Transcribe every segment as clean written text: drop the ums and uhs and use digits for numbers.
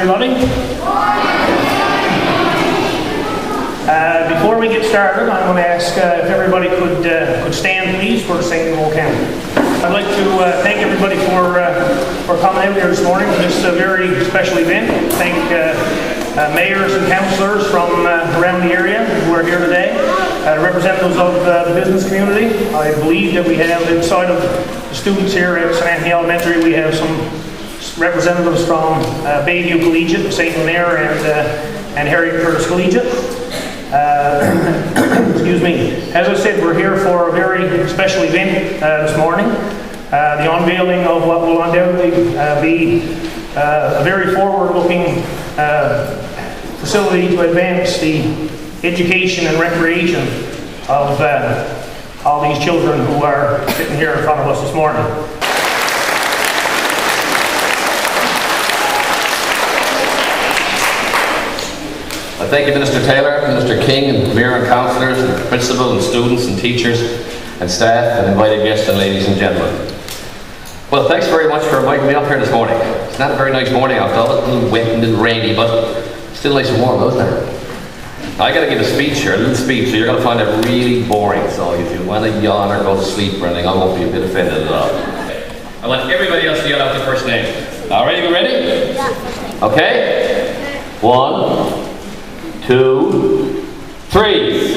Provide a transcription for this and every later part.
everybody. Before we get started, I'm going to ask if everybody could stand, please, for the singing roll count. I'd like to thank everybody for coming out here this morning for this very special event. Thank mayors and councillors from around the area who are here today, representatives of the business community. I believe that we have inside of the students here at St. Anthony Elementary, we have some representatives from Bayview Collegiate, St. Lunaire, and Harriet Curtis Collegiate. Excuse me. As I said, we're here for a very special event this morning. The unveiling of what will undoubtedly be a very forward-looking facility to advance the education and recreation of all these children who are sitting here in front of us this morning. Thank you, Minister Taylor, Minister King, and Mayor and Councillors, and Principal, and students, and teachers, and staff, and invited guests, and ladies and gentlemen. Well, thanks very much for inviting me up here this morning. It's not a very nice morning out there, a little wet and a little rainy, but still nice and warm, isn't it? I got to give a speech here, a little speech, so you're going to find it really boring. So if you want to yawn or go to sleep or anything, I won't be a bit offended at all. I want everybody else to yell out the first name. All right, you ready? Yeah. Okay? 1, 2, 3.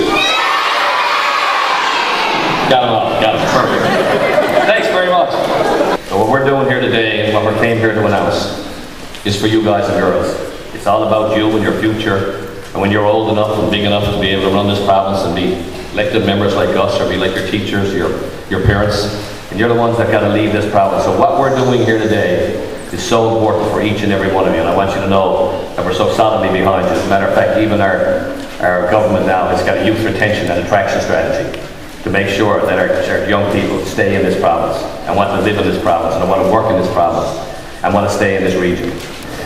Got them all. Got them. Perfect. Thanks very much. So what we're doing here today and what we came here to announce is for you guys and girls. It's all about you and your future. And when you're old enough and big enough to be able to run this province and be elected members like us, or be like your teachers, your parents, and you're the ones that got to lead this province. So what we're doing here today is so important for each and every one of you, and I want you to know that we're so solidly behind you. As a matter of fact, even our government now has got a youth retention and attraction strategy to make sure that our young people stay in this province and want to live in this province and want to work in this province and want to stay in this region.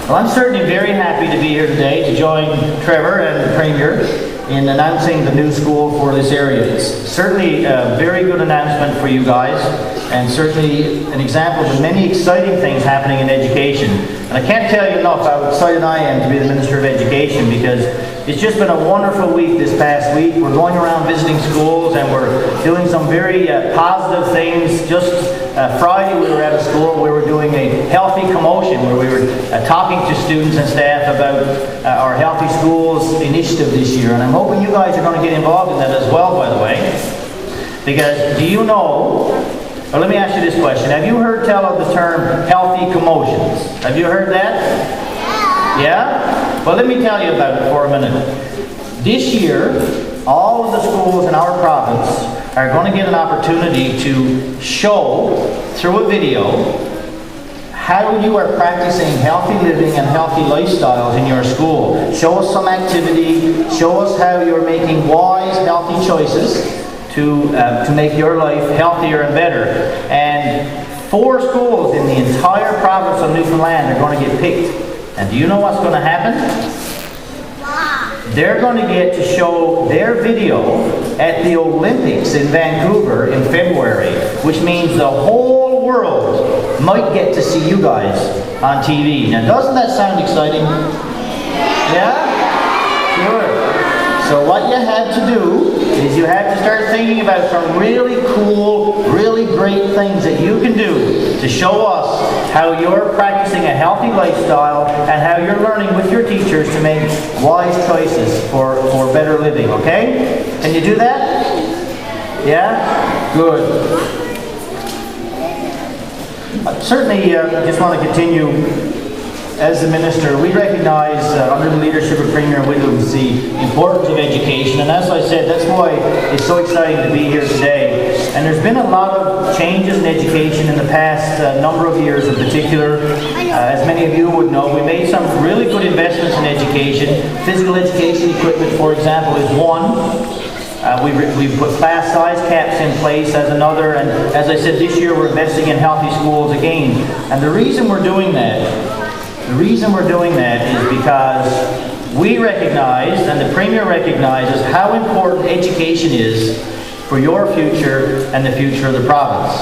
Well, I'm certainly very happy to be here today to join Trevor and the Premier in announcing the new school for this area. It's certainly a very good announcement for you guys, and certainly an example of the many exciting things happening in education. And I can't tell you enough how excited I am to be the Minister of Education, because it's just been a wonderful week this past week. We're going around visiting schools and we're doing some very positive things. Just Friday we were at a school where we were doing a healthy commotion, where we were talking to students and staff about our Healthy Schools initiative this year. And I'm hoping you guys are going to get involved in that as well, by the way. Because do you know, well, let me ask you this question. Have you heard tell of the term healthy commotions? Have you heard that? Yeah? Well, let me tell you about it for a minute. This year, all of the schools in our province are going to get an opportunity to show, through a video, how you are practicing healthy living and healthy lifestyles in your school. Show us some activity, show us how you're making wise, healthy choices to make your life healthier and better. And 4 schools in the entire province of Newfoundland are going to get picked. And do you know what's going to happen? They're going to get to show their video at the Olympics in Vancouver in February, which means the whole world might get to see you guys on TV. Now, doesn't that sound exciting? Yeah? Sure. So what you had to do is you had to start thinking about some really cool, really great things that you can do to show us how you're practicing a healthy lifestyle and how you're learning with your teachers to make wise choices for better living, okay? Can you do that? Yeah? Good. Certainly, I just want to continue. As the Minister, we recognize under the leadership of Premier Williams the importance of education, and as I said, that's why it's so exciting to be here today. And there's been a lot of changes in education in the past number of years in particular. As many of you would know, we made some really good investments in education. Physical education equipment, for example, is one. We've put class size caps in place as another, and as I said, this year we're investing in healthy schools again. And the reason we're doing that is because we recognize, and the Premier recognizes, how important education is for your future and the future of the province.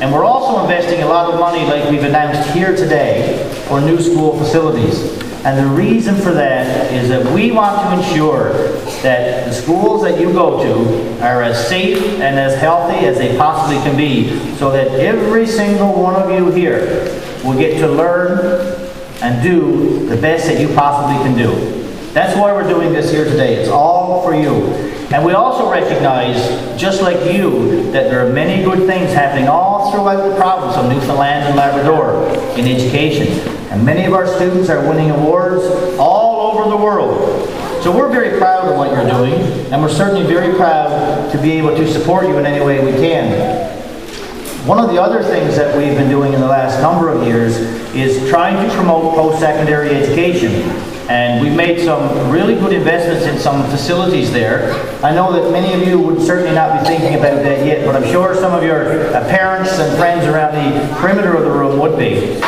And we're also investing a lot of money, like we've announced here today, for new school facilities. And the reason for that is that we want to ensure that the schools that you go to are as safe and as healthy as they possibly can be, so that every single one of you here will get to learn and do the best that you possibly can do. That's why we're doing this here today. It's all for you. And we also recognize, just like you, that there are many good things happening all throughout the province of Newfoundland and Labrador in education. And many of our students are winning awards all over the world. So we're very proud of what you're doing, and we're certainly very proud to be able to support you in any way we can. One of the other things that we've been doing in the last number of years is trying to promote post-secondary education. And we've made some really good investments in some facilities there. I know that many of you would certainly not be thinking about that yet, but I'm sure some of your parents and friends around the perimeter of the room would be.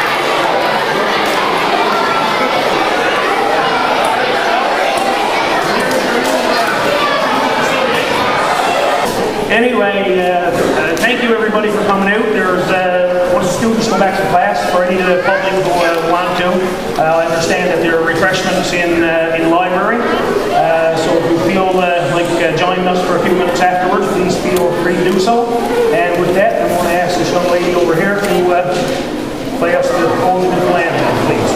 Anyway, thank you everybody for coming out. There's once the students go back to class, for any of the public who want to, I understand that there are refreshments in the library. So if you feel like joining us for a few minutes afterwards, please feel free to do so. And with that, I'm going to ask this young lady over here to play us the Old Newfoundland, please.